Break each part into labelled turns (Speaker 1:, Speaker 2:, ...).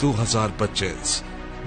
Speaker 1: 2025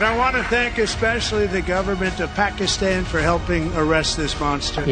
Speaker 2: I want to thank especially the government of Pakistan for helping arrest this monster.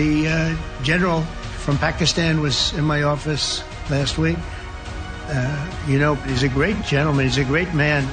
Speaker 2: The general from Pakistan was in my office last week. He's a great gentleman. He's a great man.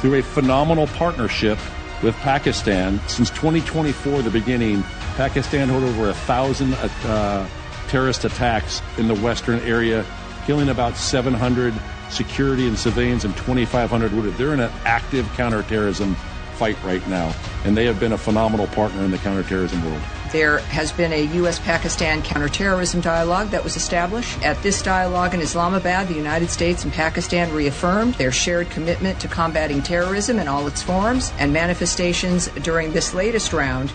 Speaker 3: Through a phenomenal partnership with Pakistan, since 2024, the beginning, Pakistan had over 1,000 terrorist attacks in the western area, killing about 700 security and civilians and 2,500 wounded. They're in an active counterterrorism fight right now, and they have been a phenomenal partner in the counterterrorism world.
Speaker 4: There has been a U.S.-Pakistan counterterrorism dialogue that was established. At this dialogue in Islamabad, the United States and Pakistan reaffirmed their shared commitment to combating terrorism in all its forms and manifestations during this latest round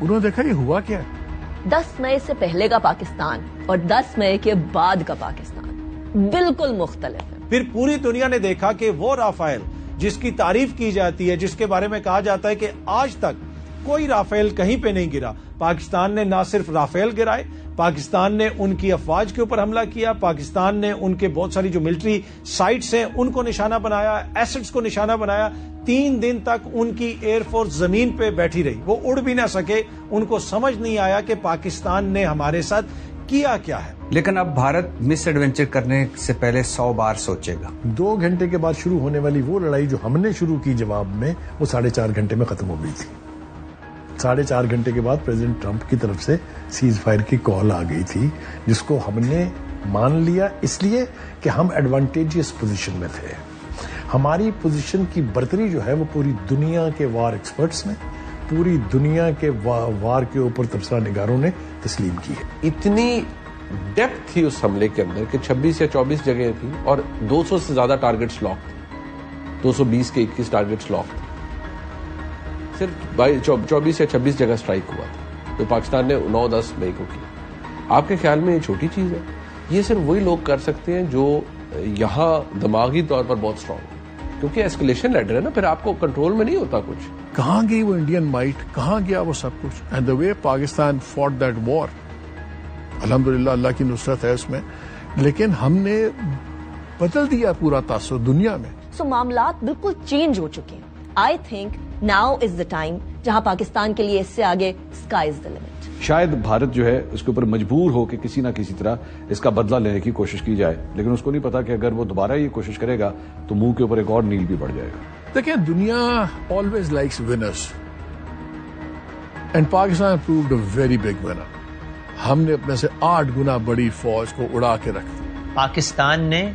Speaker 5: انہوں نے دیکھا یہ ہوا کیا ہے.
Speaker 6: 10 مئی سے پہلے کا پاکستان اور 10 مئی کے بعد کا پاکستان بالکل مختلف ہے.
Speaker 7: پھر پوری دنیا نے دیکھا کہ وہ رافیل جس کی تعریف کی جاتی ہے، جس کے بارے میں کہا جاتا ہے کہ آج تک کوئی رافیل کہیں پہ نہیں گرا، پاکستان نے نہ صرف رافیل گرائے، پاکستان نے ان کی افواج کے اوپر حملہ کیا، پاکستان نے ان کے بہت ساری جو ملٹری سائٹس ہیں ان کو نشانہ بنایا، ایسٹس کو نشانہ بنایا. 3 دن تک ان کی ایئر فورس زمین پہ بیٹھی رہی، وہ اڑ بھی نہ سکے. ان کو سمجھ نہیں آیا کہ پاکستان نے ہمارے ساتھ کیا کیا ہے.
Speaker 8: لیکن اب بھارت مس ایڈونچر کرنے سے پہلے 100 بار سوچے گا.
Speaker 5: 2 گھنٹے کے بعد شروع ہونے والی وہ لڑائی جو ہم نے شروع کی جواب میں، وہ 4.5 گھنٹے میں ختم ہو گئی تھی. 4.5 گھنٹے کے بعد پریزیڈنٹ ٹرمپ کی طرف سے سیز فائر کی کال آ گئی تھی، جس کو ہم نے مان لیا اس لیے کہ ہم ایڈوانٹیجس پوزیشن میں تھے. ہماری پوزیشن کی برتری جو ہے وہ پوری دنیا کے وار ایکسپرٹس نے، پوری دنیا کے وار کے اوپر تبصرہ نگاروں نے تسلیم کی ہے.
Speaker 9: اتنی ڈیپتھ تھی اس حملے کے اندر کہ 26 یا 24 جگہ تھی اور 200 سے زیادہ ٹارگٹس لاک تھے. 220 کے 21 ٹارگٹس لاک تھے. صرف 24 یا 26 جگہ اسٹرائک ہوا تھا تو پاکستان نے 9-10 مئی کو کی. آپ کے خیال میں یہ چھوٹی چیز ہے؟ یہ صرف وہی لوگ کر سکتے ہیں جو یہاں دماغی طور پر بہت اسٹرانگ ہے، کیونکہ ایسکلیشن لیڈر ہے نا، پھر آپ کو کنٹرول میں نہیں ہوتا کچھ.
Speaker 5: کہاں گئی وہ انڈین مائٹ، کہاں گیا وہ سب کچھ. And the way Pakistan fought that war, الحمدللہ اللہ کی نصرت ہے اس میں، لیکن ہم نے بدل دیا پورا تاثر دنیا میں.
Speaker 6: سو معاملات بالکل چینج ہو چکے ہیں. I think now is the time جہاں پاکستان کے لیے اس سے آگے اسکائی از دا لمٹ.
Speaker 10: شاید بھارت جو ہے اس کے اوپر مجبور ہو کہ کسی نہ کسی طرح اس کا بدلہ لینے کی کوشش کی جائے، لیکن اس کو نہیں پتا کہ اگر وہ دوبارہ یہ کوشش کرے گا تو منہ کے اوپر ایک اور نیل بھی بڑھ جائے گا.
Speaker 5: دیکھیں دنیا always likes winners and Pakistan proved a very big winner. ہم نے اپنے سے 8 گنا بڑی فوج کو اڑا کے رکھ دی.
Speaker 11: پاکستان نے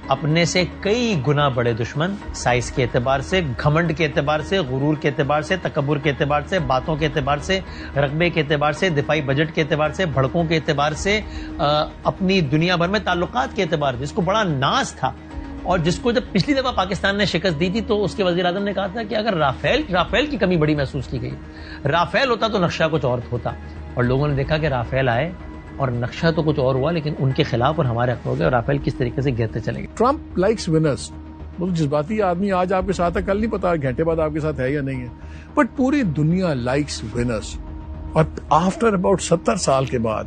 Speaker 11: اپنے سے کئی گنا بڑے دشمن، سائز کے اعتبار سے، گھمنڈ کے اعتبار سے، غرور کے اعتبار سے، تکبر کے اعتبار سے، باتوں کے اعتبار سے، رقبے کے اعتبار سے، دفاعی بجٹ کے اعتبار سے، بھڑکوں کے اعتبار سے، اپنی دنیا بھر میں تعلقات کے اعتبار سے، جس کو بڑا ناز تھا اور جس کو جب پچھلی دفعہ پاکستان نے شکست دی تھی تو اس کے وزیر اعظم نے کہا تھا کہ اگر رافیل کی کمی بڑی محسوس کی گئی، رافیل ہوتا تو نقشہ کچھ اور ہوتا. اور لوگوں نے دیکھا کہ رافیل آئے اور نقشہ تو کچھ اور ہوا، لیکن ان کے خلاف اور ہمارے حق ہو گئے اور رافیل کس طریقے سے گرتے چلے گئے.
Speaker 5: Trump likes winners. وہ جذباتی آدمی آج آپ کے ساتھ ہے، کل نہیں پتا گھنٹے بعد آپ کے ساتھ ہے یا نہیں ہے، بٹ پوری دنیا لائکس ونرز. اور آفٹر اباؤٹ 70 سال کے بعد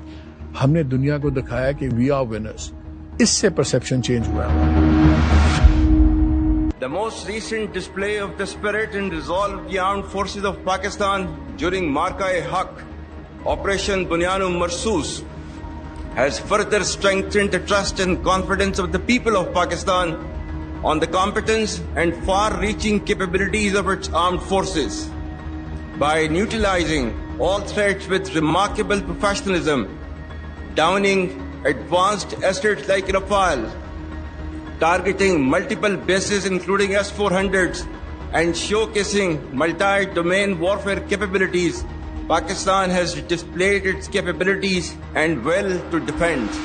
Speaker 5: ہم نے دنیا کو دکھایا کہ وی آر ونرز. اس سے پرسپشن چینج ہوا.
Speaker 12: The most recent display of the spirit and resolve of the armed forces of Pakistan during Marka-e-Haq, Operation Bunyan Marsoos, has further strengthened the trust and confidence of the people of Pakistan on the competence and far-reaching capabilities of its armed forces. By neutralizing all threats with remarkable professionalism, downing advanced assets like Rafale, targeting multiple bases including S-400s, and showcasing multi-domain warfare capabilities, Pakistan has displayed its capabilities and will to defend.